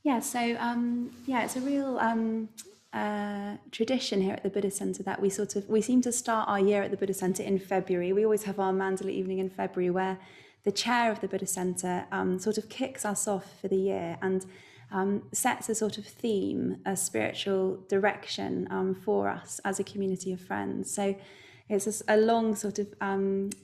Yeah, so it's a real tradition here at the Buddhist Centre that we seem to start our year at the Buddhist Centre in February. We always have our Mandala Evening in February, where the chair of the Buddhist Centre sort of kicks us off for the year and sets a sort of theme, a spiritual direction for us as a community of friends. So it's a long sort of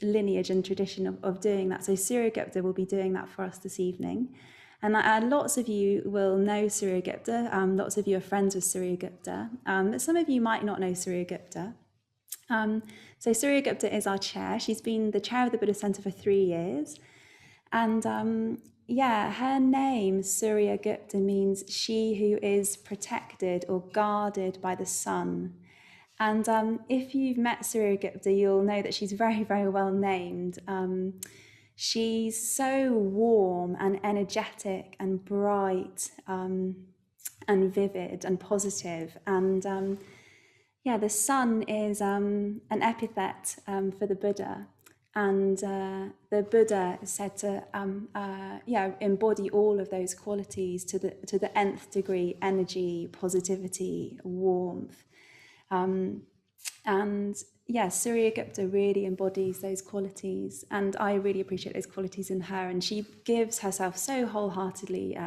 lineage and tradition of doing that. So Suryagupta will be doing that for us this evening. And lots of you will know Suryagupta. Lots of you are friends with Suryagupta. But some of you might not know Suryagupta. So Suryagupta is our chair. She's been the chair of the Buddhist Centre for 3 years. And her name, Suryagupta, means she who is protected or guarded by the sun. And if you've met Suryagupta, you'll know that she's very, very well named. She's so warm and energetic and bright and vivid and positive. And the sun is an epithet for the Buddha. And the Buddha is said to embody all of those qualities to the nth degree: energy, positivity, warmth. Suryagupta really embodies those qualities, and I really appreciate those qualities in her. And she gives herself so wholeheartedly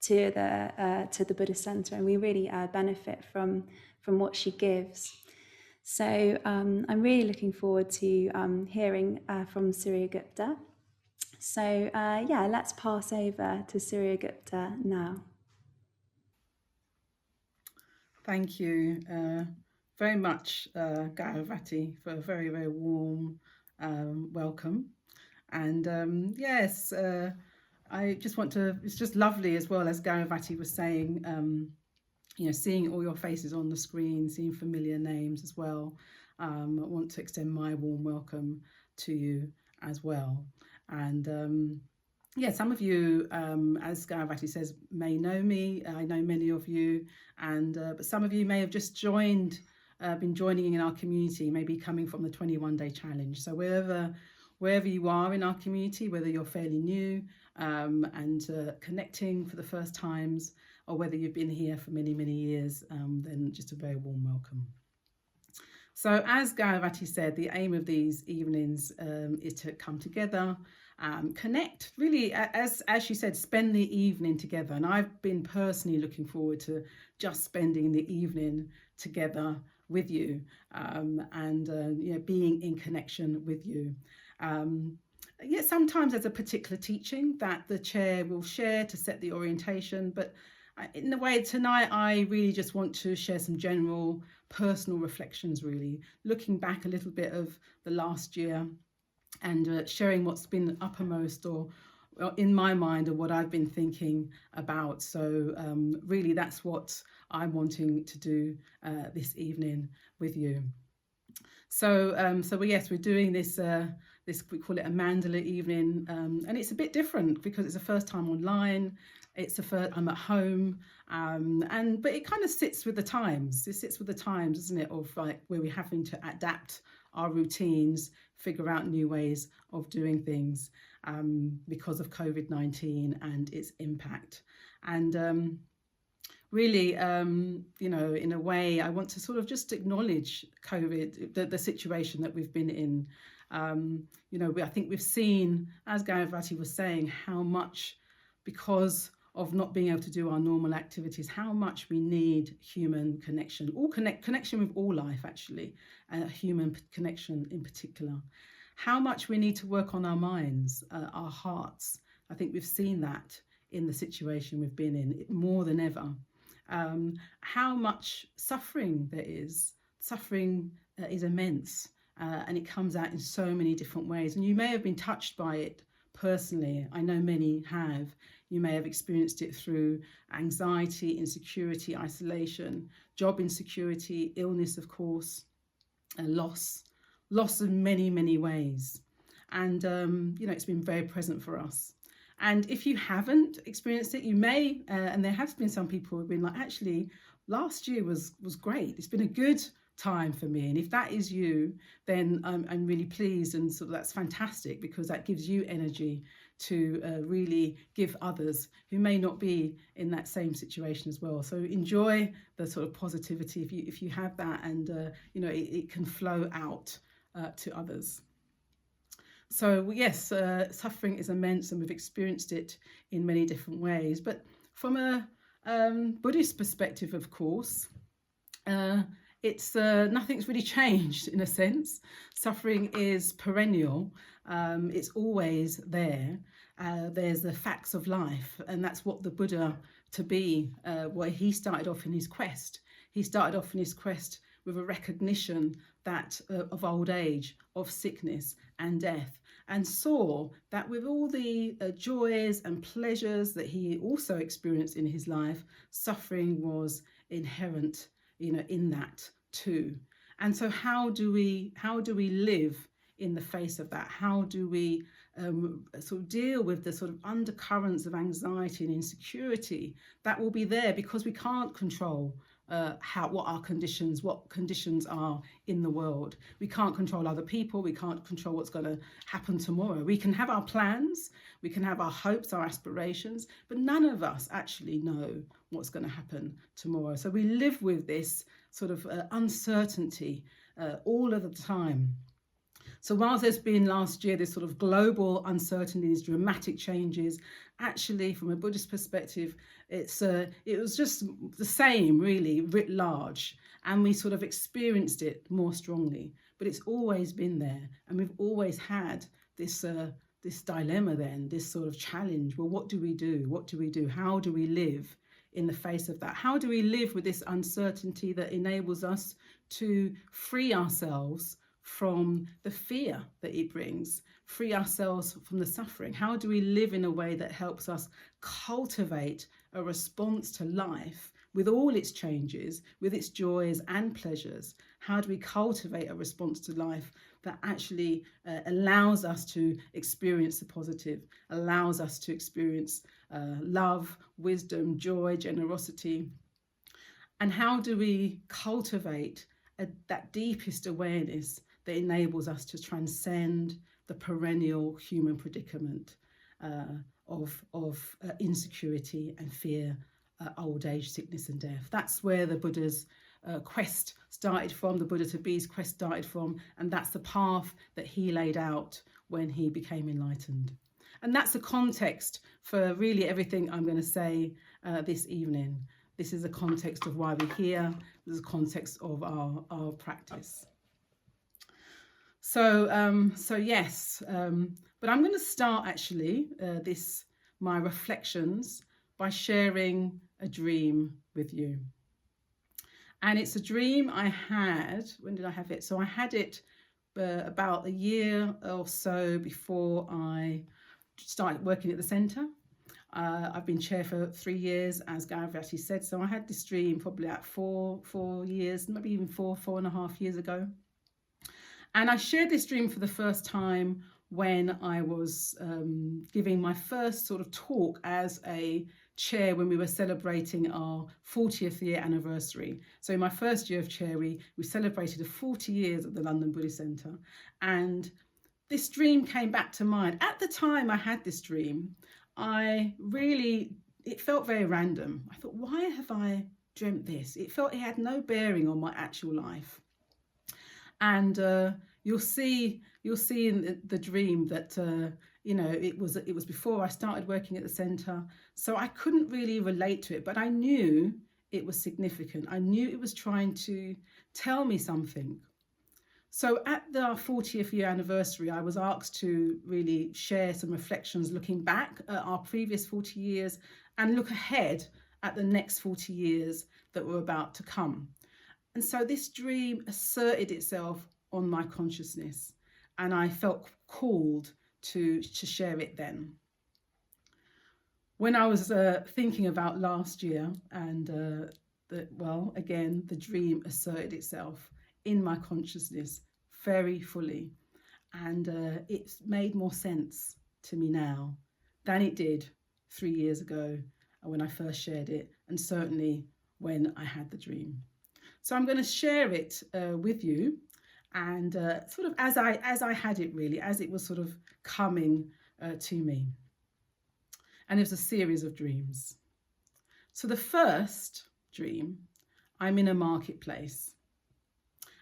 to the Buddhist Centre, and we really benefit from what she gives. So I'm really looking forward to hearing from Suryagupta. So let's pass over to Suryagupta now. Thank you very much, Gayavati, for a very, very warm welcome. And yes, I just want to, it's just lovely as well, as Gayavati was saying, seeing all your faces on the screen, seeing familiar names as well. I want to extend my warm welcome to you as well. And some of you, as Gayavati says, may know me. I know many of you, but some of you may have just been joining in our community, maybe coming from the 21-day challenge. So wherever you are in our community, whether you're fairly new and connecting for the first times, or whether you've been here for many, many years, then just a very warm welcome. So as Gayavati said, the aim of these evenings is to come together, connect, really, as she said, spend the evening together. And I've been personally looking forward to just spending the evening together with you and being in connection with you. Sometimes there's a particular teaching that the chair will share to set the orientation, but in a way tonight I really just want to share some general personal reflections, really looking back a little bit of the last year and sharing what's been uppermost or in my mind or what I've been thinking about. So really that's what I'm wanting to do this evening with you. So we're doing this we call it a Mandala Evening, and it's a bit different because it's the first time online. I'm at home, but it kind of sits with the times. It sits with the times, isn't it? Of like where we're having to adapt our routines, figure out new ways of doing things because of COVID-19 and its impact. And really, in a way, I want to sort of just acknowledge COVID, the situation that we've been in. I think we've seen, as Gayavati was saying, how much, because of not being able to do our normal activities, how much we need human connection, connection with all life, actually, human connection in particular. How much we need to work on our minds, our hearts. I think we've seen that in the situation we've been in more than ever. How much suffering there is. Suffering is immense, and it comes out in so many different ways. And you may have been touched by it personally. I know many have. You may have experienced it through anxiety, insecurity, isolation, job insecurity, illness, of course, loss in many, many ways. And, it's been very present for us. And if you haven't experienced it, you may, and there have been some people who have been like, actually, last year was great. It's been a good time for me. And if that is you, then I'm really pleased, and so that's fantastic, because that gives you energy to really give others who may not be in that same situation as well. So enjoy the sort of positivity if you have that, and it can flow out to others. So yes, suffering is immense, and we've experienced it in many different ways. But from a Buddhist perspective, of course, it's nothing's really changed in a sense. Suffering is perennial. It's always there. There's the facts of life, and that's what the Buddha to be, where he started off in his quest. He started off in his quest with a recognition that of old age, of sickness and death, and saw that with all the joys and pleasures that he also experienced in his life, suffering was inherent, in that too. And so how do we live in the face of that? How do we sort of deal with the sort of undercurrents of anxiety and insecurity that will be there, because we can't control what conditions are in the world. We can't control other people. We can't control what's going to happen tomorrow. We can have our plans, we can have our hopes, our aspirations, but none of us actually know what's going to happen tomorrow. So we live with this sort of uncertainty all of the time. So whilst there's been last year this sort of global uncertainty, these dramatic changes, actually from a Buddhist perspective, it was just the same really writ large, and we sort of experienced it more strongly. But it's always been there, and we've always had this dilemma then, this sort of challenge. Well, what do we do? What do we do? How do we live in the face of that? How do we live with this uncertainty that enables us to free ourselves from the fear that it brings, free ourselves from the suffering? How do we live in a way that helps us cultivate a response to life with all its changes, with its joys and pleasures? How do we cultivate a response to life that actually allows us to experience the positive, allows us to experience love, wisdom, joy, generosity? And how do we cultivate that deepest awareness that enables us to transcend the perennial human predicament of insecurity and fear, old age, sickness and death? That's where the Buddha's quest started from, the Buddha to be's quest started from, and that's the path that he laid out when he became enlightened. And that's the context for really everything I'm going to say this evening. This is the context of why we're here. This is the context of our practice. So yes, but I'm going to start actually my reflections by sharing a dream with you. And it's a dream I had. When did I have it? So I had it about a year or so before I started working at the centre. I've been chair for 3 years, as Gayatri said. So I had this dream probably at four years, maybe even four and a half years ago. And I shared this dream for the first time when I was giving my first sort of talk as a chair when we were celebrating our 40th year anniversary. So in my first year of chair, we celebrated the 40 years of the London Buddhist Centre. And this dream came back to mind. At the time I had this dream, it felt very random. I thought, why have I dreamt this? It felt it had no bearing on my actual life. And you'll see in the dream that it was before I started working at the centre, so I couldn't really relate to it, but I knew it was significant. I knew it was trying to tell me something. So at the 40th year anniversary, I was asked to really share some reflections looking back at our previous 40 years and look ahead at the next 40 years that were about to come. And so this dream asserted itself on my consciousness, and I felt called to share it then. When I was thinking about last year, and the dream asserted itself in my consciousness very fully, and it's made more sense to me now than it did 3 years ago when I first shared it, and certainly when I had the dream. So I'm going to share it with you, and sort of as I had it, really, as it was sort of coming to me. And there's a series of dreams. So the first dream, I'm in a marketplace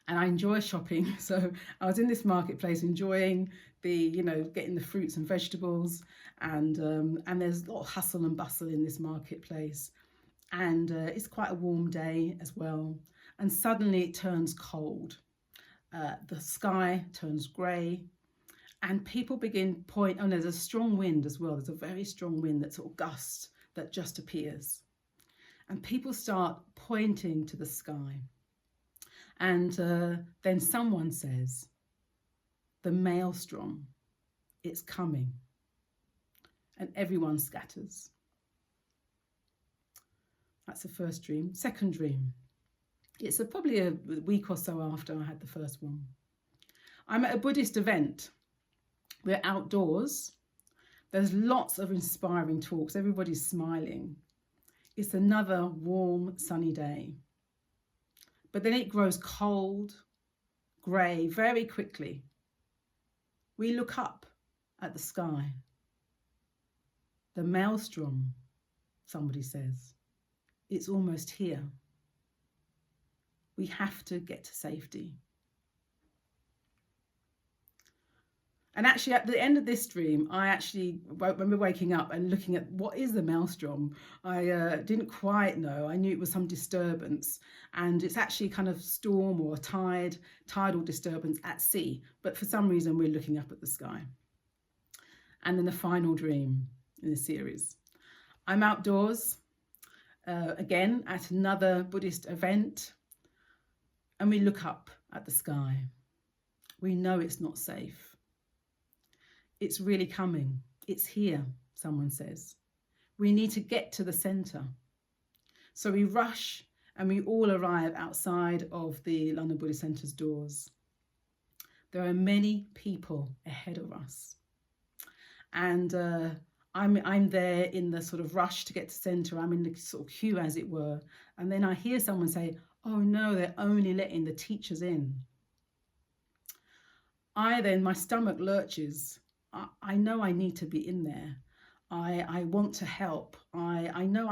and I enjoy shopping. So I was in this marketplace enjoying getting the fruits and vegetables, and there's a lot of hustle and bustle in this marketplace. And it's quite a warm day as well. And suddenly it turns cold. The sky turns grey, and people begin there's a strong wind as well. There's a very strong wind that sort of gust that just appears. And people start pointing to the sky. And then someone says, the maelstrom, it's coming. And everyone scatters. That's the first dream. Second dream. It's probably a week or so after I had the first one. I'm at a Buddhist event. We're outdoors. There's lots of inspiring talks. Everybody's smiling. It's another warm, sunny day. But then it grows cold, grey, very quickly. We look up at the sky. The maelstrom, somebody says. It's almost here. We have to get to safety. And actually, at the end of this dream, I actually remember waking up and looking at what is the maelstrom. I didn't quite know. I knew it was some disturbance, and it's actually kind of storm or tidal disturbance at sea. But for some reason, we're looking up at the sky. And then the final dream in the series. I'm outdoors, again, at another Buddhist event, and we look up at the sky. We know it's not safe. It's really coming. It's here, someone says. We need to get to the centre. So we rush and we all arrive outside of the London Buddhist Centre's doors. There are many people ahead of us. And I'm there in the sort of rush to get to centre. I'm in the sort of queue, as it were. And then I hear someone say, oh no, they're only letting the teachers in. My stomach lurches. I know I need to be in there. I want to help. I know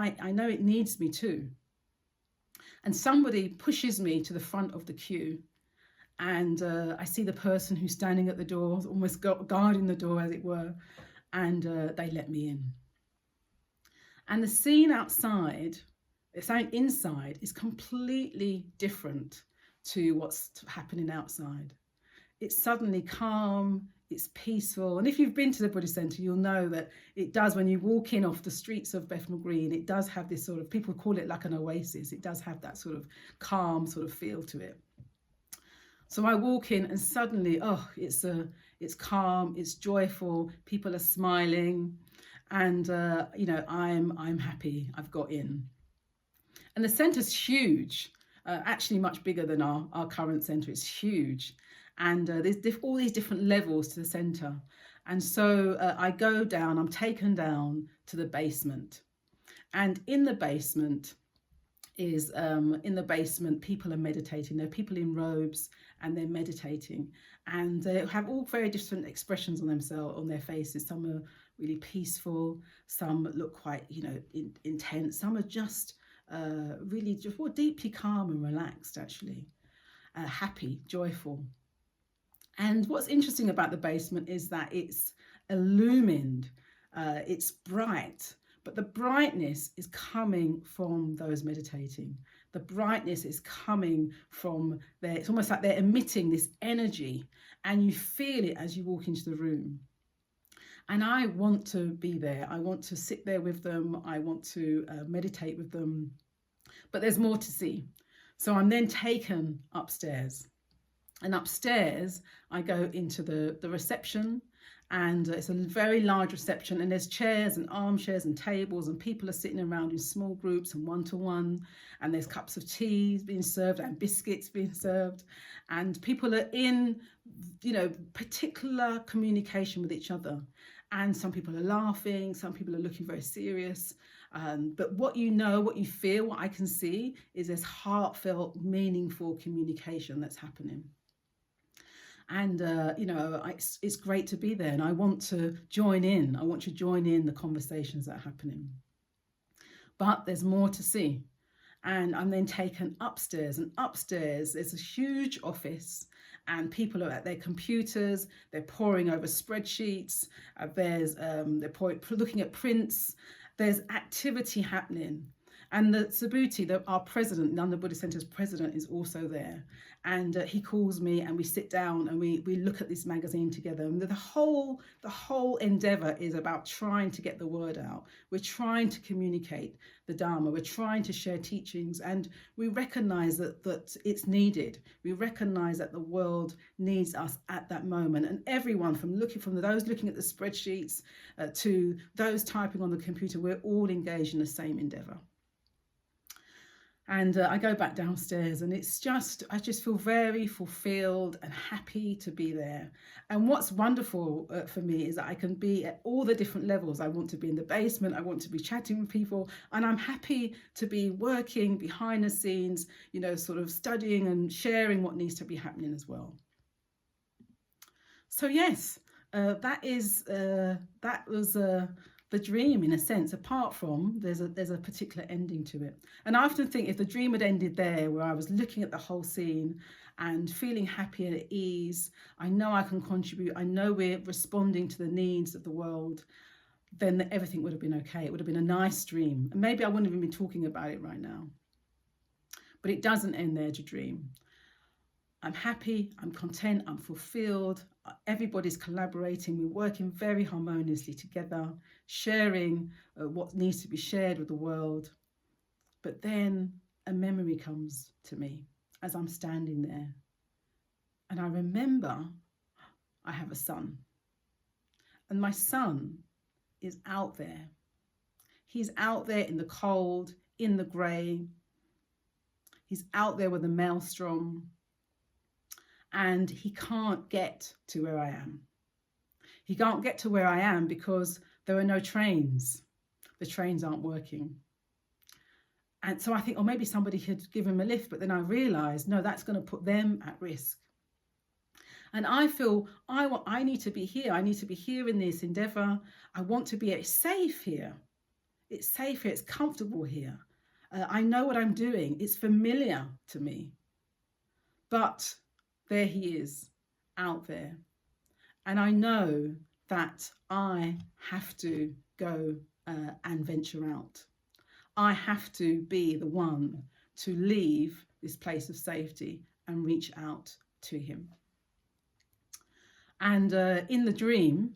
it needs me too. And somebody pushes me to the front of the queue, and I see the person who's standing at the door, almost guarding the door, as it were, and they let me in. And the scene outside, the scene inside, is completely different to what's happening outside. It's suddenly calm. It's peaceful. And if you've been to the Buddhist Centre, you'll know that it does, when you walk in off the streets of Bethnal Green, it does have this sort of, people call it like an oasis. It does have that sort of calm sort of feel to it. So I walk in and suddenly, it's calm, it's joyful, people are smiling, and I'm happy I've got in. And the centre's huge, actually much bigger than our current centre. It's huge. And there's all these different levels to the centre. And so I go down, I'm taken down to the basement. And in the basement people are meditating. There are people in robes and they're meditating. And they have all very different expressions on their faces. Some are really peaceful, some look quite, intense. Some are just really just more deeply calm and relaxed, actually. Happy, joyful. And what's interesting about the basement is that it's illumined, it's bright, but the brightness is coming from those meditating. The brightness is coming from it's almost like they're emitting this energy, and you feel it as you walk into the room. And I want to be there. I want to sit there with them. I want to meditate with them. But there's more to see. So I'm then taken upstairs. And upstairs, I go into the reception, and it's a very large reception, and there's chairs and armchairs and tables, and people are sitting around in small groups and one-to-one, and there's cups of tea being served and biscuits being served, and people are in, particular communication with each other. And some people are laughing, some people are looking very serious. But what you feel, what I can see is this heartfelt, meaningful communication that's happening. And, it's great to be there, and I want to join in. I want to join in the conversations that are happening. But there's more to see. And I'm then taken upstairs, and upstairs there's a huge office, and people are at their computers, they're poring over spreadsheets, they're looking at prints, there's activity happening. And the Subhuti, our president, London Buddhist Centre's president, is also there. And he calls me, and we sit down and we look at this magazine together. And the whole endeavour is about trying to get the word out. We're trying to communicate the Dharma. We're trying to share teachings. And we recognise that it's needed. We recognise that the world needs us at that moment. And everyone, from those looking at the spreadsheets to those typing on the computer, we're all engaged in the same endeavour. And I go back downstairs, and I just feel very fulfilled and happy to be there. And what's wonderful for me is that I can be at all the different levels. I want to be in the basement, I want to be chatting with people, and I'm happy to be working behind the scenes, sort of studying and sharing what needs to be happening as well. So yes, that was the dream, in a sense, apart from there's a particular ending to it. And I often think if the dream had ended there, where I was looking at the whole scene and feeling happy and at ease, I know I can contribute, I know we're responding to the needs of the world, then everything would have been okay. It would have been a nice dream. And maybe I wouldn't even be talking about it right now. But it doesn't end there to dream. I'm happy, I'm content, I'm fulfilled. Everybody's collaborating. We're working very harmoniously together, sharing what needs to be shared with the world. But then a memory comes to me as I'm standing there. And I remember I have a son. And my son is out there. He's out there in the cold, in the grey. He's out there with a maelstrom. And he can't get to where I am. He can't get to where I am because there are no trains. The trains aren't working. And so I think, maybe somebody could give him a lift, but then I realised, no, that's going to put them at risk. And I feel I need to be here. I need to be here in this endeavour. I want to be safe here. It's safe here. It's comfortable here. I know what I'm doing. It's familiar to me. But there he is, out there. And I know that I have to go and venture out. I have to be the one to leave this place of safety and reach out to him. And in the dream,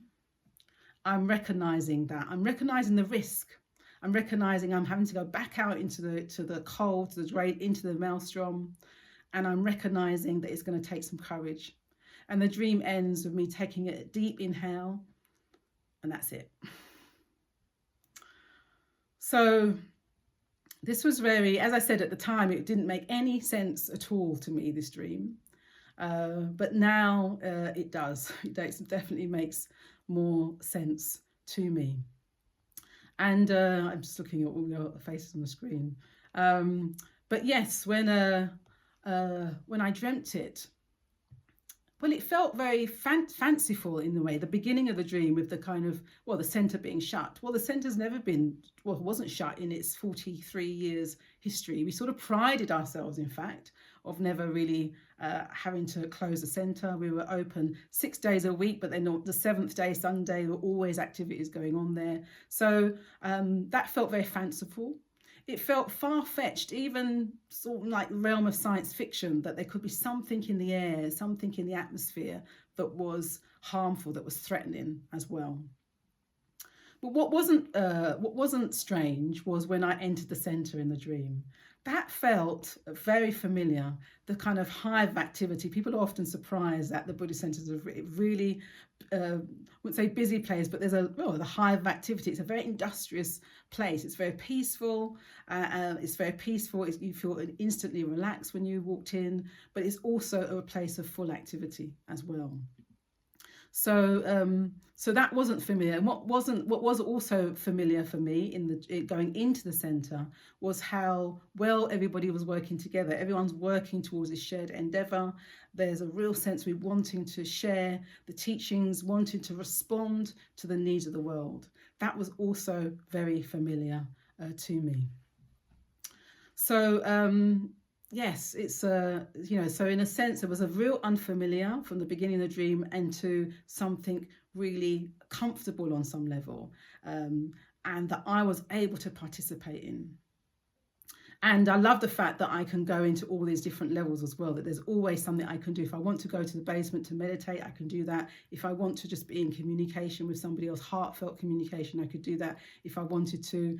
I'm recognizing that. I'm recognizing the risk. I'm recognizing I'm having to go back out into the cold, into the maelstrom. And I'm recognizing that it's going to take some courage. And the dream ends with me taking a deep inhale, and that's it. So this was as I said at the time, it didn't make any sense at all to me, this dream. But now it does. It definitely makes more sense to me. And I'm just looking at all your faces on the screen. But yes, when I dreamt it, well, it felt very fanciful in the way. The beginning of the dream with the kind of, the centre being shut. Well, the centre's never been, wasn't shut in its 43 years history. We sort of prided ourselves, in fact, of never really having to close the centre. We were open 6 days a week, but then the 7th day, Sunday, there were always activities going on there. So that felt very fanciful. It felt far-fetched, even sort of like the realm of science fiction, that there could be something in the air, something in the atmosphere that was harmful, that was threatening as well. But what wasn't strange was when I entered the centre in the dream. That felt very familiar, the kind of hive activity. People are often surprised that the Buddhist centres are really, I wouldn't say busy place, but there's the hive of activity. It's a very industrious place. It's very peaceful. You feel instantly relaxed when you walked in, but it's also a place of full activity as well. So that wasn't familiar. And what was also familiar for me going into the centre was how well everybody was working together. Everyone's working towards this shared endeavour. There's a real sense of wanting to share the teachings, wanting to respond to the needs of the world. That was also very familiar to me. So yes, it's so in a sense, it was a real unfamiliar from the beginning of the dream into something really comfortable on some level, and that I was able to participate in. And I love the fact that I can go into all these different levels as well, that there's always something I can do. If I want to go to the basement to meditate, I can do that. If I want to just be in communication with somebody else, heartfelt communication, I could do that. If I wanted to,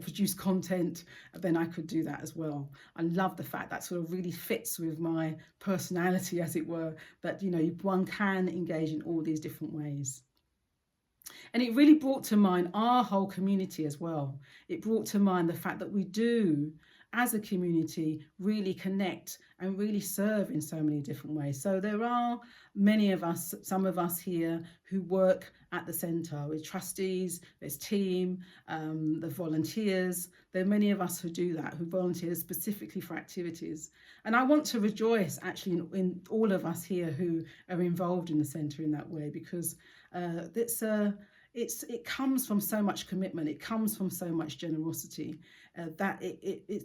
produce content, then I could do that as well. I love the fact that sort of really fits with my personality, as it were, that, one can engage in all these different ways. And it really brought to mind our whole community as well. It brought to mind the fact that we do, as a community, really connect and really serve in so many different ways. So there are many of us, some of us here, who work at the centre with trustees, there's team, the volunteers. There are many of us who do that, who volunteer specifically for activities. And I want to rejoice actually in all of us here who are involved in the centre in that way, because it comes from so much commitment, it comes from so much generosity, that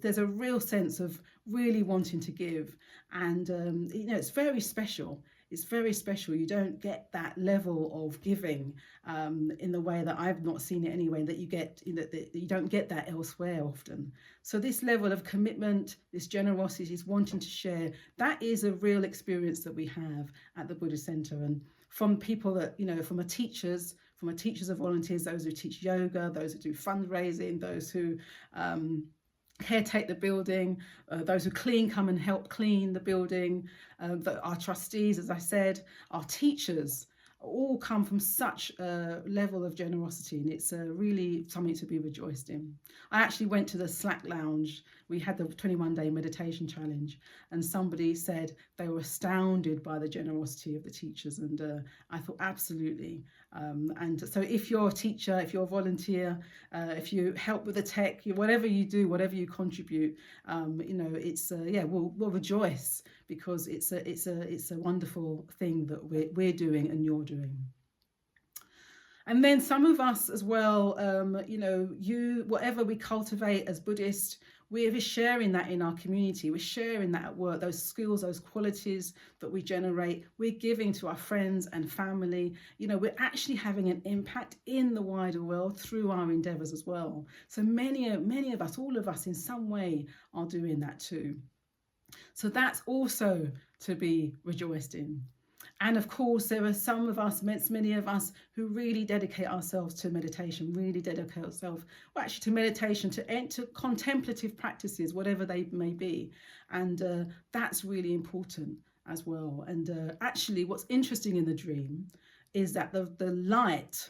there's a real sense of really wanting to give, and it's very special. It's very special. You don't get that level of giving in the way that I've not seen it anyway, that you get, that you don't get that elsewhere often. So this level of commitment, this generosity, this wanting to share, that is a real experience that we have at the Buddhist Centre. And from people that, from our teachers of volunteers, those who teach yoga, those who do fundraising, those who caretake the building, those who come and help clean the building, our trustees, as I said, our teachers, all come from such a level of generosity, and it's really something to be rejoiced in. I actually went to the Slack Lounge. We had the 21-day meditation challenge, and somebody said they were astounded by the generosity of the teachers, and I thought absolutely. And so if you're a teacher, if you're a volunteer, if you help with the tech, whatever you do, whatever you contribute, we'll rejoice, because it's a wonderful thing that we're doing and you're doing. And then some of us as well, whatever we cultivate as Buddhists, we're sharing that in our community. We're sharing that at work, those skills, those qualities that we generate, we're giving to our friends and family. We're actually having an impact in the wider world through our endeavours as well. So many of us, all of us in some way, are doing that too. So that's also to be rejoiced in. And of course, there are some of us, many of us, who really dedicate ourselves to meditation, really dedicate ourselves, to meditation, to contemplative practices, whatever they may be. And that's really important as well. And actually, what's interesting in the dream is that the light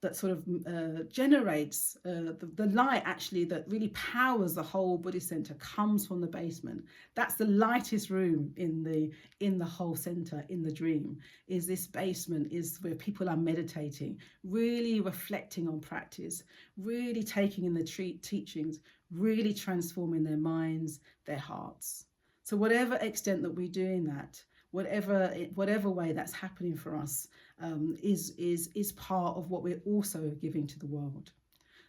that sort of generates, the light actually that really powers the whole Buddhist Centre comes from the basement. That's the lightest room in the whole centre. In the dream is this basement, is where people are meditating, really reflecting on practice, really taking in the teachings, really transforming their minds, their hearts. So whatever extent that we're doing that, whatever way that's happening for us, is part of what we're also giving to the world.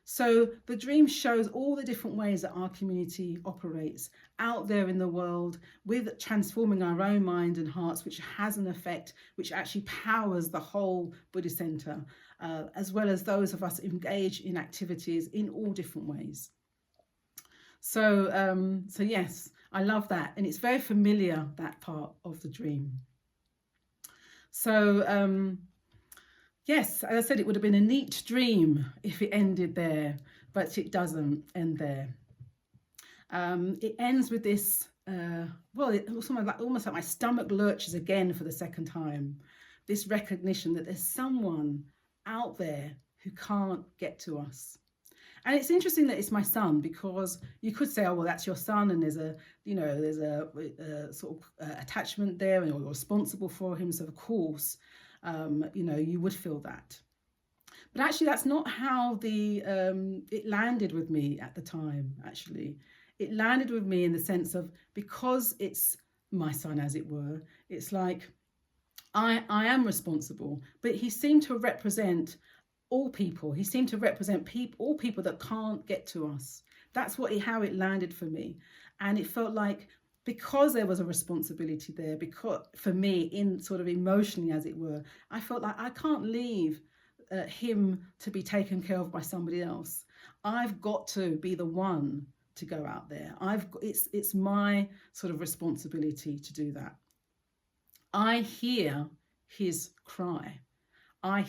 So the dream shows all the different ways that our community operates out there in the world, with transforming our own mind and hearts, which has an effect, which actually powers the whole Buddhist Centre, as well as those of us engaged in activities in all different ways. So yes, I love that, and it's very familiar, that part of the dream. So yes, as I said, it would have been a neat dream if it ended there, but it doesn't end there. It ends with this, it's almost like my stomach lurches again for the second time. This recognition that there's someone out there who can't get to us. And it's interesting that it's my son, because you could say, oh, well, that's your son, and there's a sort of attachment there, and you're responsible for him, so of course. you would feel that. But actually, that's not how it landed with me at the time, actually. It landed with me in the sense of, because it's my son, as it were, it's like I am responsible, but he seemed to represent all people. He seemed to represent all people that can't get to us. That's how it landed for me. And it felt like, because there was a responsibility there, because for me, in sort of emotionally, as it were, I felt like I can't leave him to be taken care of by somebody else. I've got to be the one to go out there. It's my sort of responsibility to do that. I hear his cry. I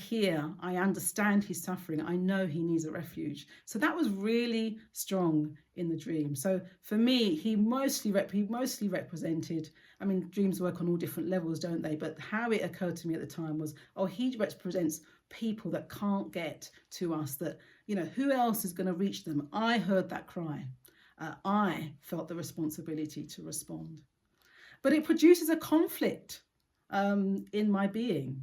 understand his suffering. I know he needs a refuge. So that was really strong in the dream. So for me, he mostly represented, I mean, dreams work on all different levels, don't they? But how it occurred to me at the time was, he represents people that can't get to us, that, who else is going to reach them? I heard that cry. I felt the responsibility to respond. But it produces a conflict in my being.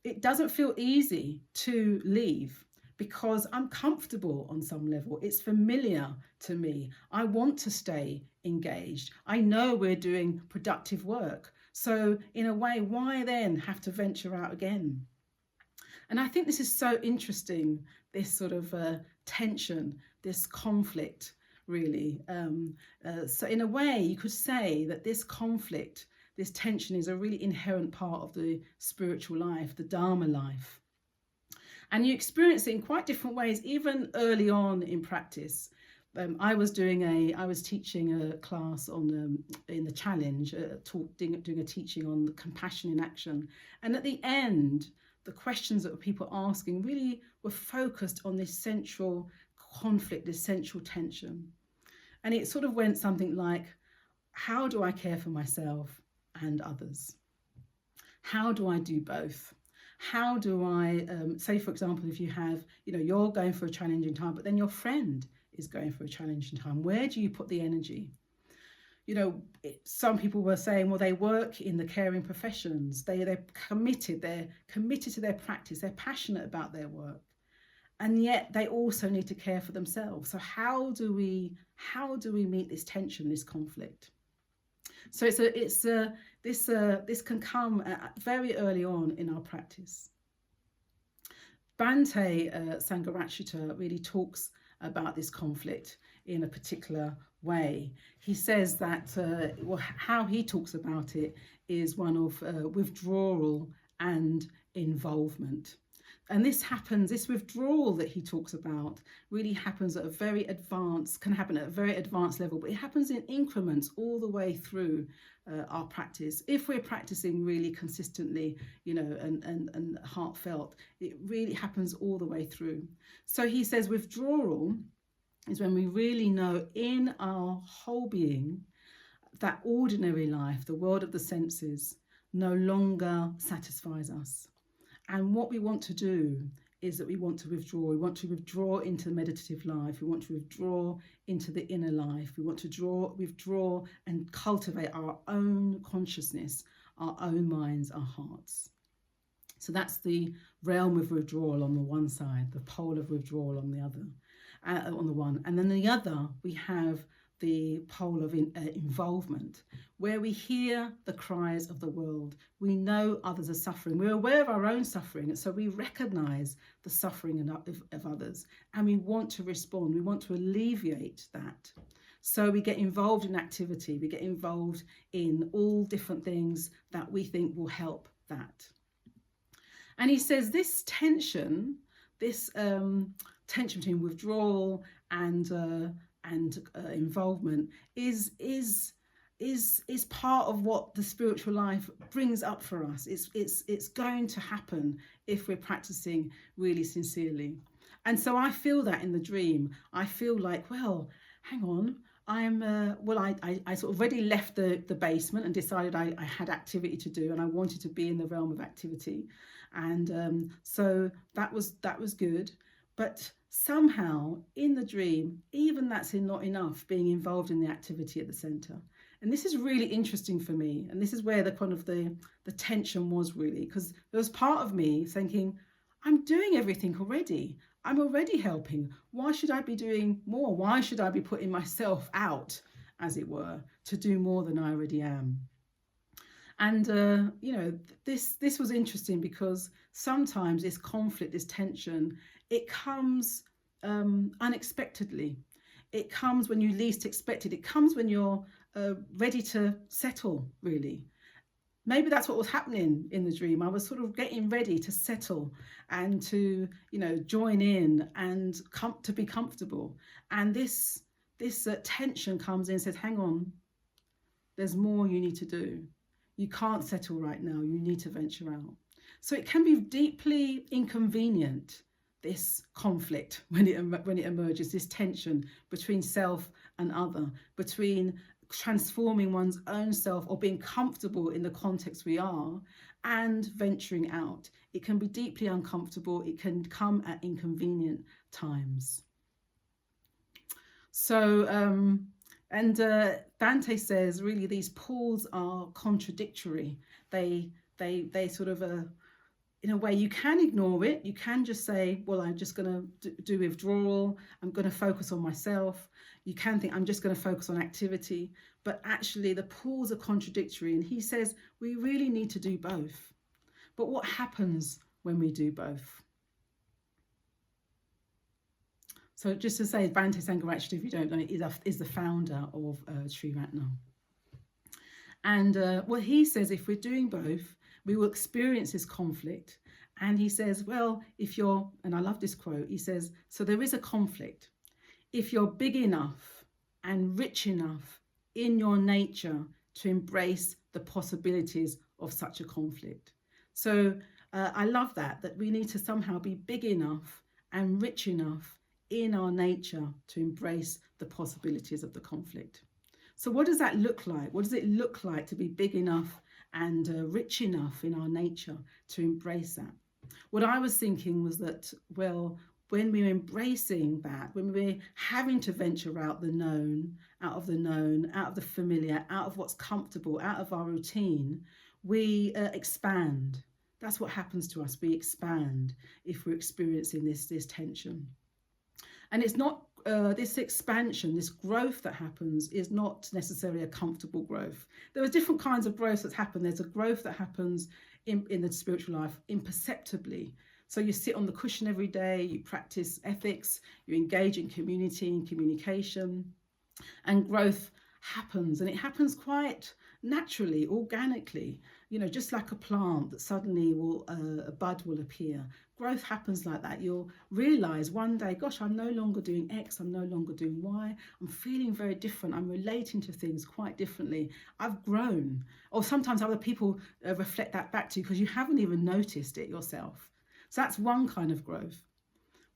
It doesn't feel easy to leave, because I'm comfortable on some level. It's familiar to me. I want to stay engaged. I know we're doing productive work. So in a way, why then have to venture out again? And I think this is so interesting, this sort of tension, this conflict, really. So in a way, you could say that this conflict, this tension, is a really inherent part of the spiritual life, the Dharma life. And you experience it in quite different ways, even early on in practice. I was teaching a class in the challenge, doing a teaching on compassion in action. And at the end, the questions that people were asking really were focused on this central conflict, this central tension. And it sort of went something like, how do I care for myself and others? How do I do both? How do I, say, for example, if you have, you're going for a challenging time, but then your friend is going for a challenging time, where do you put the energy? Some people were saying, well, they work in the caring professions. They're committed to their practice. They're passionate about their work. And yet they also need to care for themselves. So how do we meet this tension, this conflict? So this can come very early on in our practice. Bhante Sangharachita really talks about this conflict in a particular way. He says that how he talks about it is one of withdrawal and involvement. And this withdrawal that he talks about really happens at can happen at a very advanced level, but it happens in increments all the way through our practice. If we're practicing really consistently, and heartfelt, it really happens all the way through. So he says withdrawal is when we really know in our whole being that ordinary life, the world of the senses, no longer satisfies us. And what we want to do is that we want to withdraw. We want to withdraw into the meditative life. We want to withdraw into the inner life. We want to withdraw and cultivate our own consciousness, our own minds, our hearts. So that's the realm of withdrawal on the one side, the pole of withdrawal on the other, on the one. And then the other, we have the pole of involvement, where we hear the cries of the world. We know others are suffering. We're aware of our own suffering, and so we recognize the suffering of others, and we want to respond. We want to alleviate that. So we get involved in activity. We get involved in all different things that we think will help that. And he says this tension, tension between withdrawal and involvement is part of what the spiritual life brings up for us. It's going to happen if we're practicing really sincerely. And so I feel that in the dream. I feel like, well, hang on, I sort of already left the basement and decided I had activity to do, and I wanted to be in the realm of activity. And so that was good. But somehow in the dream, even that's not enough, being involved in the activity at the centre. And this is really interesting for me. And this is where the kind of the tension was really, because there was part of me thinking, I'm doing everything already. I'm already helping. Why should I be doing more? Why should I be putting myself out, as it were, to do more than I already am? And, this was interesting because sometimes this conflict, this tension, it comes unexpectedly. It comes when you least expect it. It comes when you're ready to settle, really. Maybe that's what was happening in the dream. I was sort of getting ready to settle and to, join in and to be comfortable. And this tension comes in and says, hang on, there's more you need to do. You can't settle right now. You need to venture out. So it can be deeply inconvenient, this conflict, when it emerges, this tension between self and other, between transforming one's own self or being comfortable in the context we are and venturing out. It can be deeply uncomfortable. It can come at inconvenient times. So, Dante says, really, these pulls are contradictory. They sort of, in a way, you can ignore it. You can just say, well, I'm just going to do withdrawal. I'm going to focus on myself. You can think, I'm just going to focus on activity. But actually, the pulls are contradictory. And he says, we really need to do both. But what happens when we do both? So just to say, Bhante Sangha, actually, if you don't know, is the founder of Sri Ratna. And what he says, if we're doing both, we will experience this conflict. And he says, well, if you're, and I love this quote, he says, so there is a conflict. If you're big enough and rich enough in your nature to embrace the possibilities of such a conflict. So I love that we need to somehow be big enough and rich enough in our nature to embrace the possibilities of the conflict. So what does that look like? What does it look like to be big enough and rich enough in our nature to embrace that? What I was thinking was that, well, when we're embracing that, when we're having to venture out the known, out of the familiar, out of what's comfortable, out of our routine, we expand. That's what happens to us. We expand if we're experiencing this tension. And it's not this expansion, this growth that happens is not necessarily a comfortable growth. There are different kinds of growth that happen. There's a growth that happens in the spiritual life imperceptibly. So you sit on the cushion every day, you practice ethics, you engage in community and communication, and growth happens. And it happens quite naturally, organically, just like a plant that suddenly a bud will appear. Growth happens like that. You'll realize one day, gosh, I'm no longer doing X, I'm no longer doing Y. I'm feeling very different. I'm relating to things quite differently. I've grown. Or sometimes other people reflect that back to you because you haven't even noticed it yourself. So that's one kind of growth.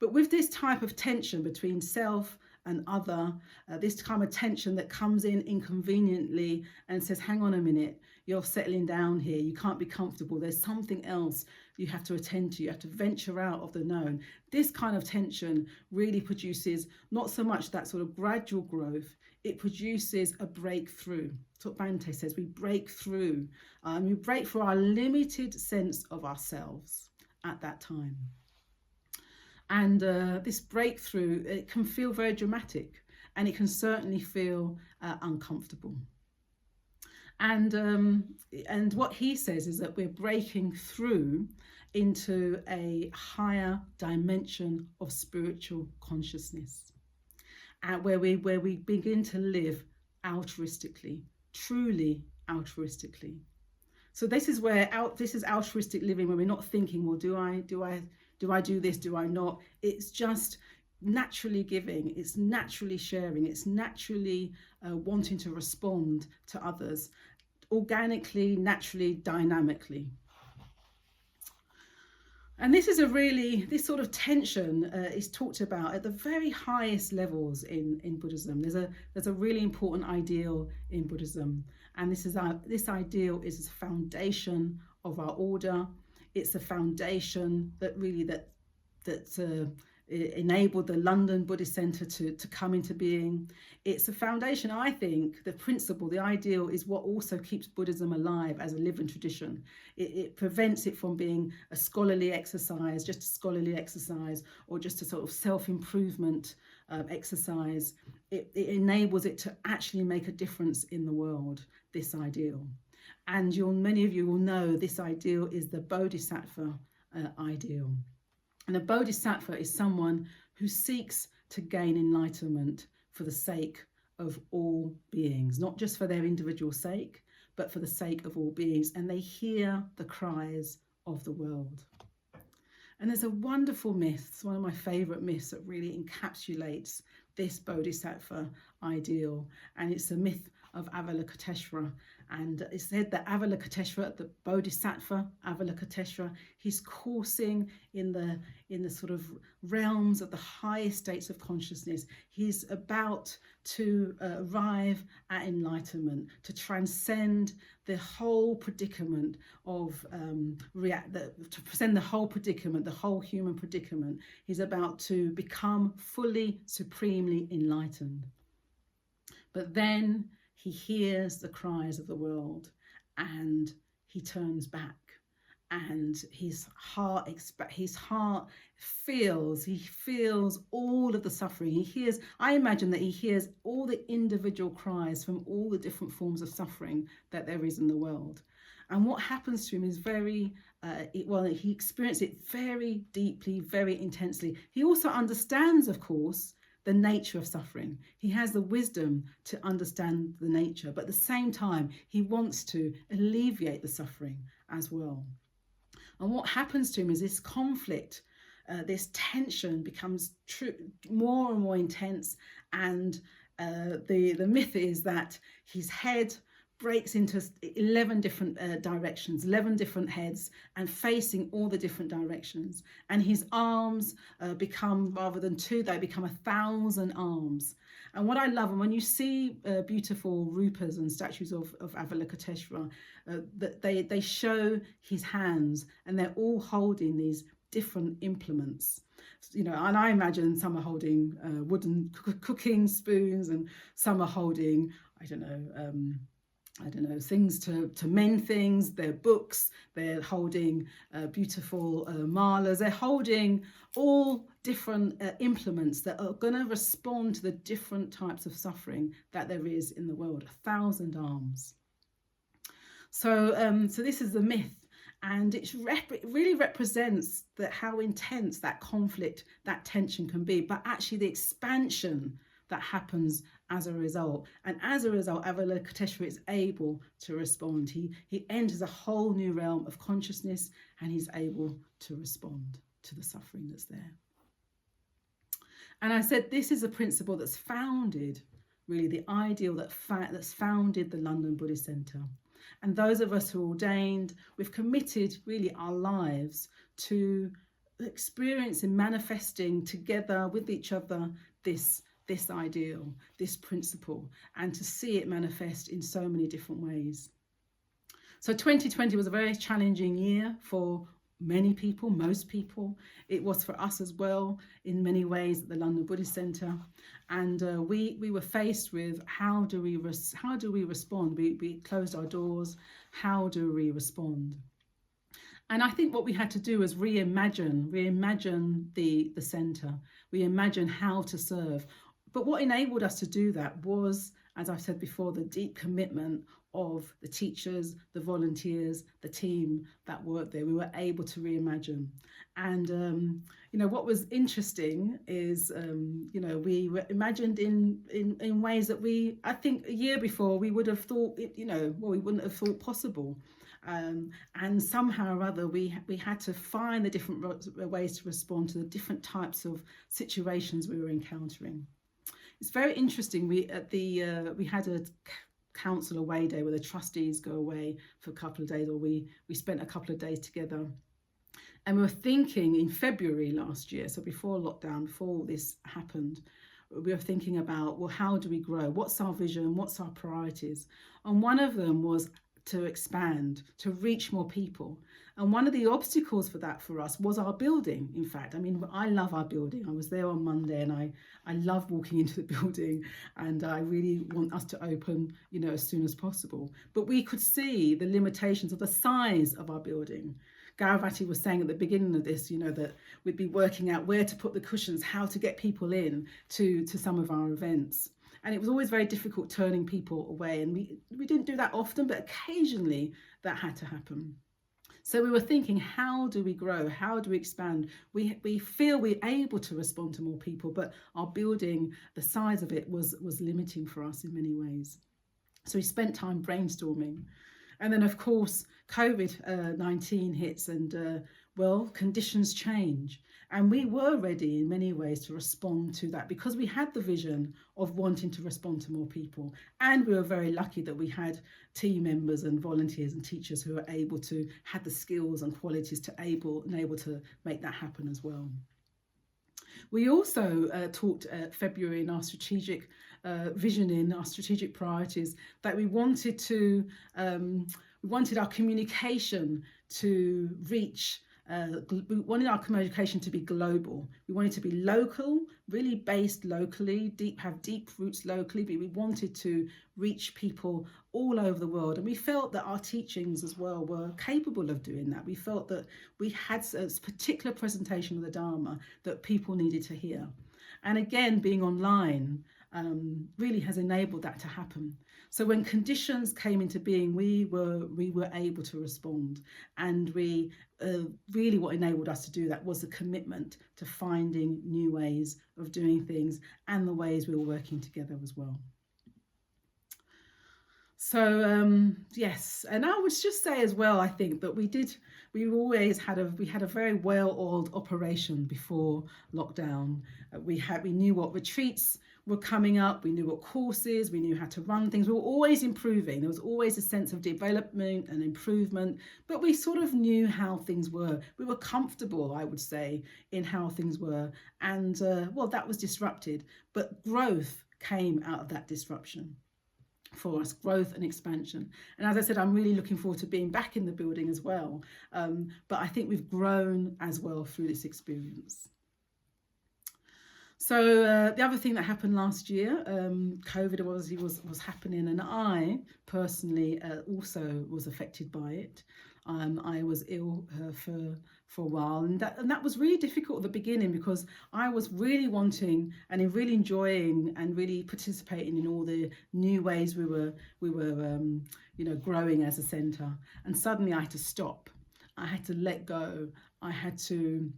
But with this type of tension between self and other, this kind of tension that comes in inconveniently and says, hang on a minute, you're settling down here, you can't be comfortable, there's something else you have to attend to, you have to venture out of the known. This kind of tension really produces not so much that sort of gradual growth, it produces a breakthrough. That's what Bhante says, we break through. We break through our limited sense of ourselves at that time. And this breakthrough, it can feel very dramatic, and it can certainly feel uncomfortable. And what he says is that we're breaking through into a higher dimension of spiritual consciousness, where we begin to live altruistically, truly altruistically. So this is altruistic living, where we're not thinking, well, do I do this? Do I not? It's just naturally giving. It's naturally sharing. It's naturally wanting to respond to others, organically, naturally, dynamically. And this sort of tension is talked about at the very highest levels in Buddhism. There's a really important ideal in Buddhism, and this ideal is a foundation of our order. It's a foundation that enabled the London Buddhist Centre to come into being. It's a foundation. I think the principle, the ideal, is what also keeps Buddhism alive as a living tradition. It prevents it from being a scholarly exercise, just a scholarly exercise, or just a sort of self-improvement exercise. It enables it to actually make a difference in the world, this ideal. And many of you will know this ideal is the bodhisattva ideal. And a bodhisattva is someone who seeks to gain enlightenment for the sake of all beings, not just for their individual sake, but for the sake of all beings. And they hear the cries of the world. And there's a wonderful myth, it's one of my favourite myths that really encapsulates this bodhisattva ideal. And it's the myth of Avalokiteshvara. And it's said that Avalokiteshvara, the bodhisattva Avalokiteshvara, he's coursing in the sort of realms of the highest states of consciousness. He's about to arrive at enlightenment, to transcend the whole predicament of to present the whole predicament, the whole human predicament. He's about to become fully, supremely enlightened. But then he hears the cries of the world and he turns back, and his heart feels all of the suffering. I imagine that he hears all the individual cries from all the different forms of suffering that there is in the world. And what happens to him is he experiences it very deeply, very intensely. He also understands, of course, the nature of suffering. He has the wisdom to understand the nature, but at the same time, he wants to alleviate the suffering as well. And what happens to him is this conflict, this tension becomes more and more intense. And the myth is that his head breaks into 11 different directions, 11 different heads, and facing all the different directions. And his arms become, rather than 2, they become 1,000 arms. And what I love, and when you see beautiful rupas and statues of Avalokiteshvara, that they show his hands, and they're all holding these different implements. And I imagine some are holding wooden cooking spoons, and some are holding, I don't know, things to mend things. They're books, they're holding beautiful malas, they're holding all different implements that are going to respond to the different types of suffering that there is in the world. 1,000 arms. So this is the myth, and it really represents how intense that conflict, that tension can be, but actually the expansion that happens as a result. And as a result, Avalokiteshvara is able to respond. He enters a whole new realm of consciousness, and he's able to respond to the suffering that's there. And I said this is a principle that's founded, really the ideal that's founded the London Buddhist Centre. And those of us who are ordained, we've committed really our lives to experiencing, manifesting together with each other this ideal, this principle, and to see it manifest in so many different ways. So 2020 was a very challenging year for many people, most people. It was for us as well in many ways at the London Buddhist Centre. And we were faced with how do we respond? We closed our doors. How do we respond? And I think what we had to do was reimagine the centre, reimagine how to serve. But what enabled us to do that was, as I've said before, the deep commitment of the teachers, the volunteers, the team that worked there. We were able to reimagine. And, what was interesting is, we were imagined in ways that I think a year before we would have thought, we wouldn't have thought possible. And somehow or other, we had to find the different ways to respond to the different types of situations we were encountering. It's very interesting. We had a council away day where the trustees go away for a couple of days, or we spent a couple of days together. And we were thinking in February last year, so before lockdown, before all this happened, we were thinking about, well, how do we grow? What's our vision? What's our priorities? And one of them was to expand, to reach more people. And one of the obstacles for that for us was our building, in fact. I mean, I love our building. I was there on Monday and I love walking into the building, and I really want us to open, as soon as possible. But we could see the limitations of the size of our building. Garavati was saying at the beginning of this, that we'd be working out where to put the cushions, how to get people in to some of our events. And it was always very difficult turning people away. And we didn't do that often, but occasionally that had to happen. So we were thinking, how do we grow? How do we expand? We feel we're able to respond to more people, but our building, the size of it was limiting for us in many ways. So we spent time brainstorming. And then, of course, COVID-19 hits and, conditions change. And we were ready in many ways to respond to that because we had the vision of wanting to respond to more people. And we were very lucky that we had team members and volunteers and teachers who were able to, had the skills and qualities to able to make that happen as well. We also talked at February in our strategic visioning, our strategic priorities, that we wanted our communication to reach. We wanted our communication to be global. We wanted to be local, really based locally, have deep roots locally, but we wanted to reach people all over the world. And we felt that our teachings as well were capable of doing that. We felt that we had a particular presentation of the Dharma that people needed to hear. And again, being online really has enabled that to happen. So when conditions came into being, we were able to respond, and we really what enabled us to do that was a commitment to finding new ways of doing things and the ways we were working together as well. So yes, and I would just say as well, I think that we had a very well-oiled operation before lockdown. We knew what retreats were coming up, we knew what courses, we knew how to run things. We were always improving. There was always a sense of development and improvement, but we sort of knew how things were. We were comfortable, I would say, in how things were, and that was disrupted, but growth came out of that disruption for us, growth and expansion. And as I said, I'm really looking forward to being back in the building as well. But I think we've grown as well through this experience. So the other thing that happened last year, COVID obviously was happening, and I personally also was affected by it. I was ill for a while, and that was really difficult at the beginning because I was really wanting and really enjoying and really participating in all the new ways we were growing as a centre. And suddenly I had to stop. I had to let go. I had to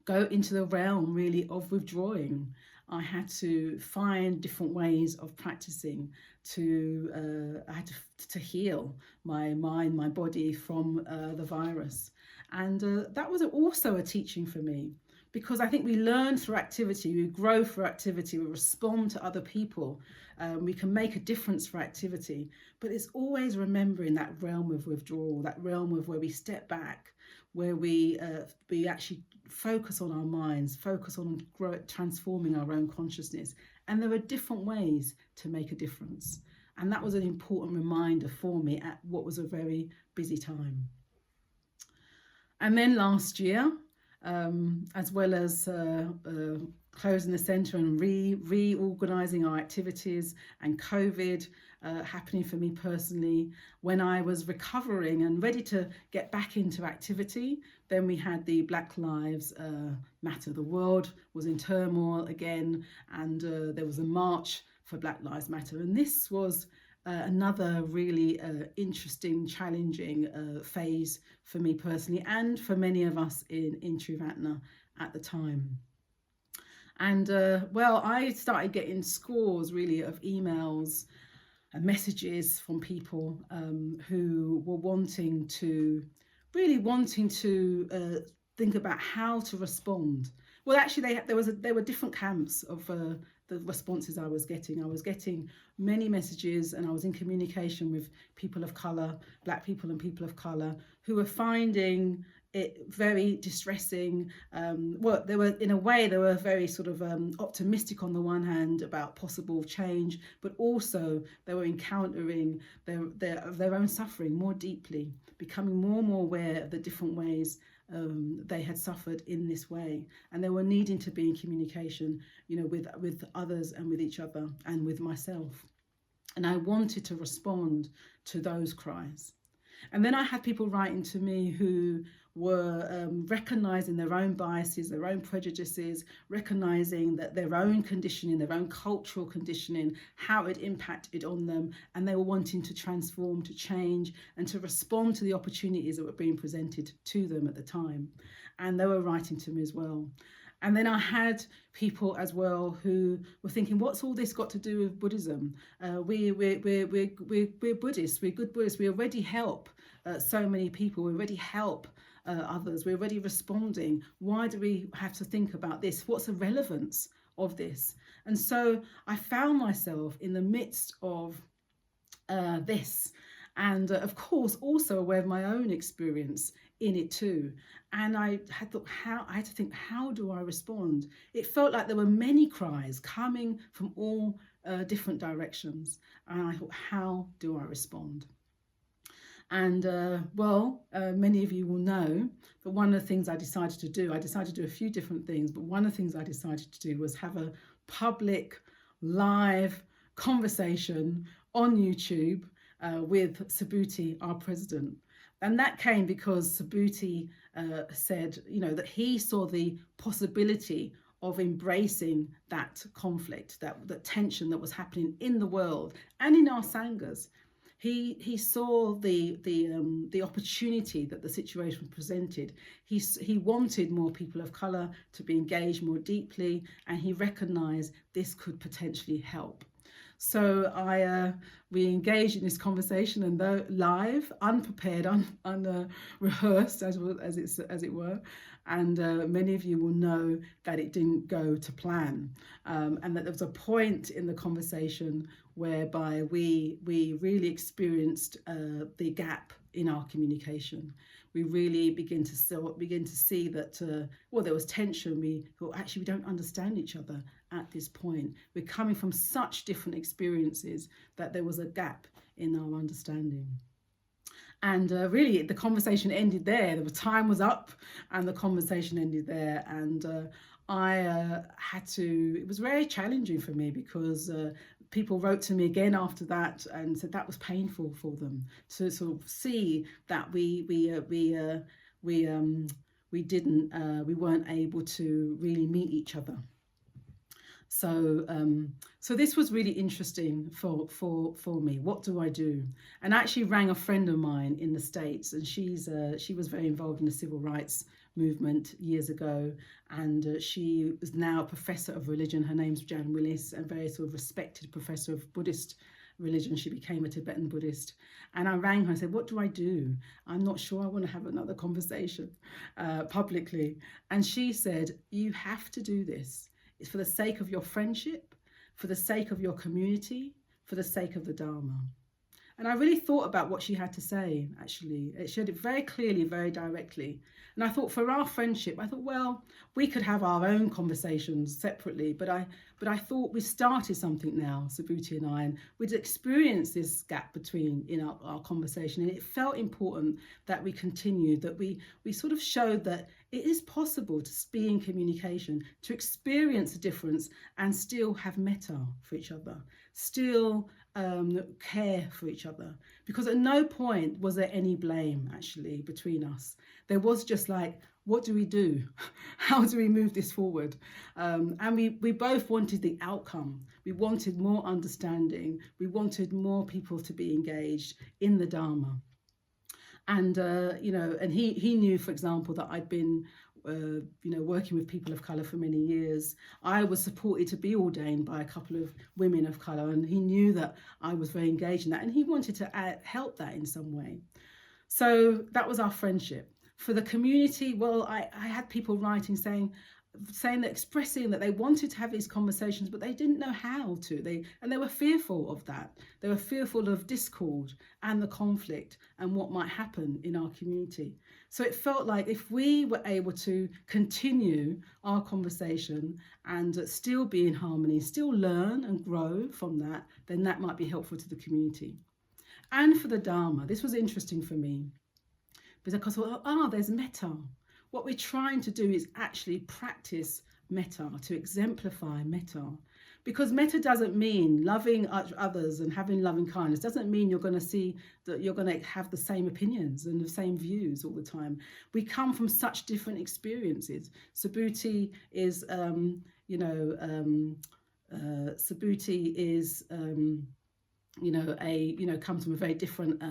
go into the realm really of withdrawing. I had to find different ways of practicing I had to heal my mind, my body from the virus. And that was also a teaching for me, because I think we learn through activity, we grow through activity, we respond to other people, we can make a difference for activity, but it's always remembering that realm of withdrawal, that realm of where we step back, where we actually focus on our minds, focus on transforming our own consciousness. And there are different ways to make a difference. And that was an important reminder for me at what was a very busy time. And then last year, as well as closing the centre and reorganising our activities, and COVID happening for me personally, when I was recovering and ready to get back into activity, then we had the Black Lives Matter. The world was in turmoil again, and there was a march for Black Lives Matter. And this was another really interesting, challenging phase for me personally, and for many of us in Trivatna at the time. And I started getting scores really of emails and messages from people who were wanting to think about how to respond. Well, actually, there were different camps of the responses I was getting. I was getting many messages, and I was in communication with people of colour, Black people and people of colour, who were finding it very distressing. Well, they were very sort of optimistic on the one hand about possible change, but also they were encountering their own suffering more deeply, becoming more and more aware of the different ways they had suffered in this way, and they were needing to be in communication, with others and with each other and with myself. And I wanted to respond to those cries. And then I had people writing to me who were recognizing their own biases, their own prejudices, recognizing that their own conditioning, their own cultural conditioning, how it impacted on them, and they were wanting to transform, to change, and to respond to the opportunities that were being presented to them at the time. And they were writing to me as well. And then I had people as well who were thinking, what's all this got to do with Buddhism? We're Buddhists, we're good Buddhists, we already help so many people, we already help others, we're already responding. Why do we have to think about this? What's the relevance of this? And so I found myself in the midst of this, and of course also aware of my own experience in it too. And I had to think, how do I respond? It felt like there were many cries coming from all different directions. And I thought, how do I respond? And many of you will know that one of the things I decided to do a few different things, but one of the things I decided to do was have a public live conversation on YouTube with Subhuti, our president. And that came because Subhuti said, that he saw the possibility of embracing that conflict, that tension that was happening in the world and in our sanghas. He saw the opportunity that the situation presented. He wanted more people of colour to be engaged more deeply, and he recognised this could potentially help. So we engaged in this conversation, and though live, unprepared, unrehearsed, as it were, and many of you will know that it didn't go to plan, and that there was a point in the conversation whereby we really experienced the gap in our communication. We really begin to see that there was tension. We thought, actually, we don't understand each other at this point. We're coming from such different experiences that there was a gap in our understanding. And really, the conversation ended there. The time was up, and the conversation ended there. And it was very challenging for me, because people wrote to me again after that and said that was painful for them to sort of see that we weren't able to really meet each other. So this was really interesting for me. What do I do? And I actually rang a friend of mine in the States, and she was very involved in the civil rights movement years ago, and she is now a professor of religion. Her name's Jan Willis, a very sort of respected professor of Buddhist religion. She became a Tibetan Buddhist. And I rang her and said, what do I do? I'm not sure I want to have another conversation publicly. And she said, you have to do this. It's for the sake of your friendship, for the sake of your community, for the sake of the Dharma. And I really thought about what she had to say, actually. She said it very clearly, very directly. And I thought, for our friendship, I thought, well, we could have our own conversations separately, but I thought we started something now, Subhuti and I, and we'd experienced this gap in our conversation, and it felt important that we continued, that we sort of showed that it is possible to be in communication, to experience a difference and still have metta for each other, still care for each other, because at no point was there any blame actually between us. There was just like, what do we do? How do we move this forward? And we both wanted the outcome. We wanted more understanding. We wanted more people to be engaged in the Dharma. And and he knew, for example, that I'd been working with people of colour for many years. I was supported to be ordained by a couple of women of colour, and he knew that I was very engaged in that, and he wanted to help that in some way. So that was our friendship. For the community, well, I had people writing saying, saying that, expressing that they wanted to have these conversations, but they didn't know how to. They were fearful of that. They were fearful of discord and the conflict and what might happen in our community. So it felt like if we were able to continue our conversation and still be in harmony, still learn and grow from that, then that might be helpful to the community. And for the Dharma, this was interesting for me, because I thought, there's metta. What we're trying to do is actually practice metta, to exemplify metta. Because metta doesn't mean loving others and having loving kindness. Doesn't mean you're going to see that you're going to have the same opinions and the same views all the time. We come from such different experiences. Subhuti is, Subhuti is, comes from a very different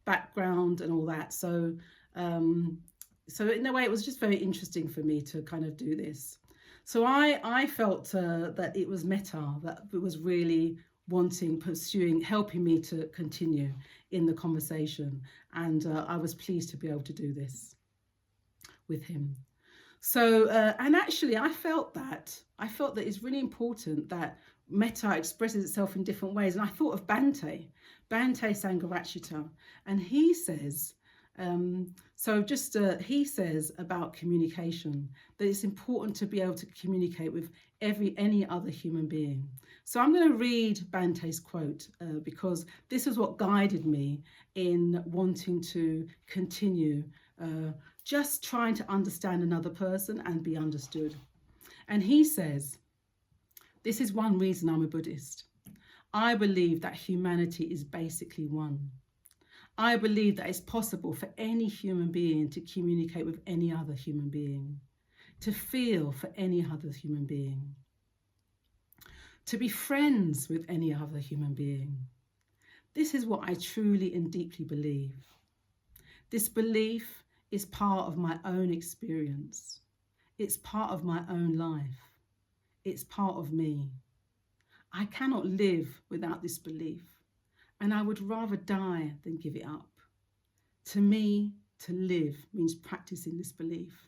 background and all that. So in a way, it was just very interesting for me to kind of do this. So I felt that it was metta that was really pursuing, helping me to continue in the conversation. And I was pleased to be able to do this with him. So, and actually I felt that it's really important that metta expresses itself in different ways. And I thought of Bhante Sangharachita, and he says, he says about communication, that it's important to be able to communicate with any other human being. So I'm going to read Bhante's quote because this is what guided me in wanting to continue just trying to understand another person and be understood. And he says, "This is one reason I'm a Buddhist. I believe that humanity is basically one. I believe that it's possible for any human being to communicate with any other human being, to feel for any other human being, to be friends with any other human being. This is what I truly and deeply believe. This belief is part of my own experience. It's part of my own life. It's part of me. I cannot live without this belief, and I would rather die than give it up. To me, to live means practicing this belief.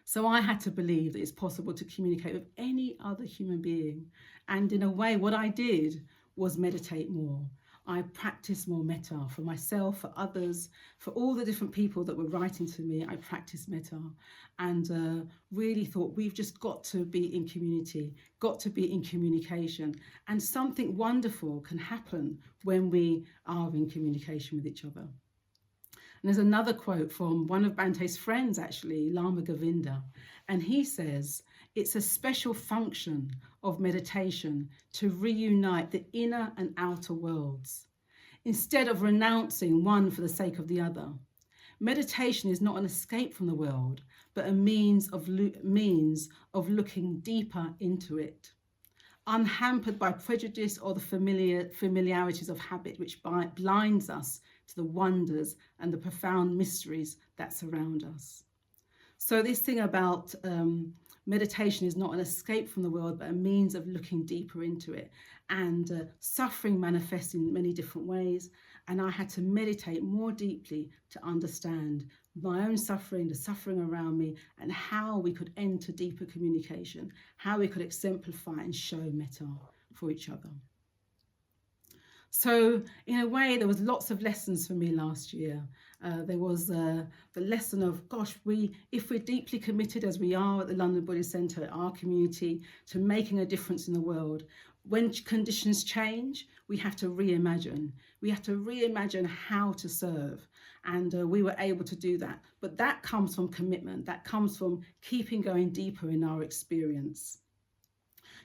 So I had to believe that it's possible to communicate with any other human being. And in a way, what I did was meditate more. I practiced more metta for myself, for others, for all the different people that were writing to me. I practiced metta and really thought we've just got to be in community, got to be in communication. And something wonderful can happen when we are in communication with each other. And there's another quote from one of Bhante's friends, actually, Lama Govinda. And he says, "It's a special function of meditation to reunite the inner and outer worlds, instead of renouncing one for the sake of the other. Meditation is not an escape from the world, but a means of looking deeper into it, unhampered by prejudice or the familiarities of habit, which blinds us to the wonders and the profound mysteries that surround us." So this thing about meditation is not an escape from the world, but a means of looking deeper into it. And suffering manifests in many different ways. And I had to meditate more deeply to understand my own suffering, the suffering around me, and how we could enter deeper communication, how we could exemplify and show metta for each other. So in a way, there was lots of lessons for me last year. There was the lesson of, gosh, if we're deeply committed as we are at the London Buddhist Centre, our community, to making a difference in the world, when conditions change, we have to reimagine. We have to reimagine how to serve. And we were able to do that. But that comes from commitment. That comes from keeping going deeper in our experience.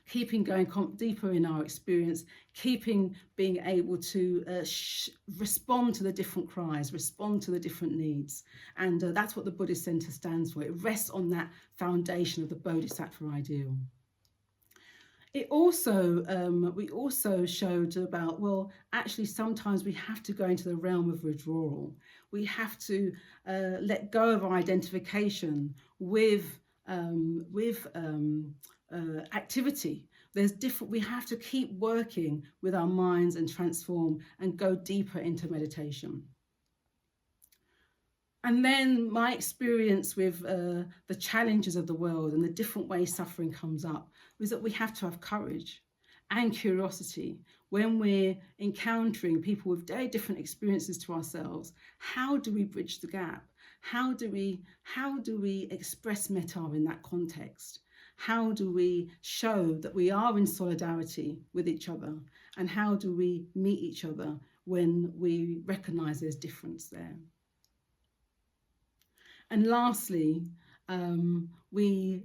Keeping going deeper in our experience, keeping being able to respond to the different cries, respond to the different needs. And that's what the Buddhist Centre stands for. It rests on that foundation of the bodhisattva ideal. It also, we also showed about, well, actually sometimes we have to go into the realm of withdrawal. We have to let go of our identification with activity. We have to keep working with our minds and transform and go deeper into meditation. And then my experience with the challenges of the world and the different ways suffering comes up was that we have to have courage and curiosity when we're encountering people with very different experiences to ourselves. How do we bridge the gap? How do we express metta in that context? How do we show that we are in solidarity with each other? And how do we meet each other when we recognize there's difference there? And lastly, we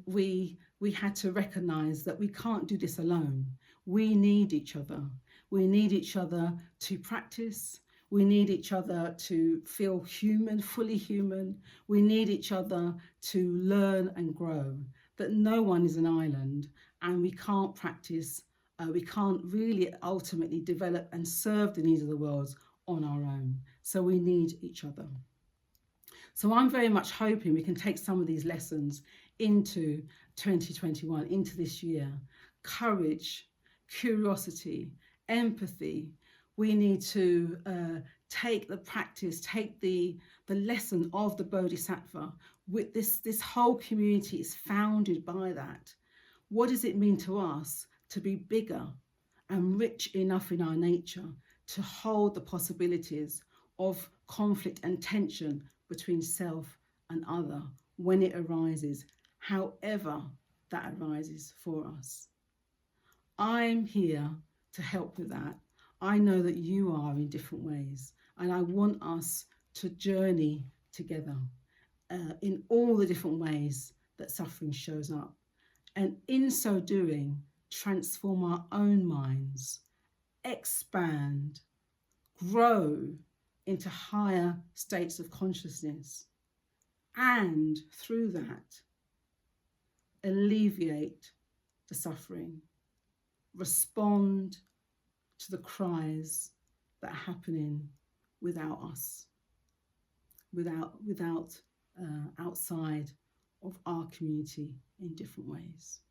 had to recognize that we can't do this alone. We need each other. We need each other to practice. We need each other to feel human, fully human. We need each other to learn and grow. That no one is an island, and we can't practice. We can't really ultimately develop and serve the needs of the world on our own. So we need each other. So I'm very much hoping we can take some of these lessons into 2021, into this year. Courage, curiosity, empathy. We need to take the practice, take the lesson of the bodhisattva. With this whole community is founded by that. What does it mean to us to be bigger and rich enough in our nature to hold the possibilities of conflict and tension between self and other when it arises, however that arises for us? I'm here to help with that. I know that you are in different ways, and I want us to journey together in all the different ways that suffering shows up, and in so doing, transform our own minds, expand, grow into higher states of consciousness, and through that, alleviate the suffering, respond to the cries that are happening without us, outside of our community in different ways.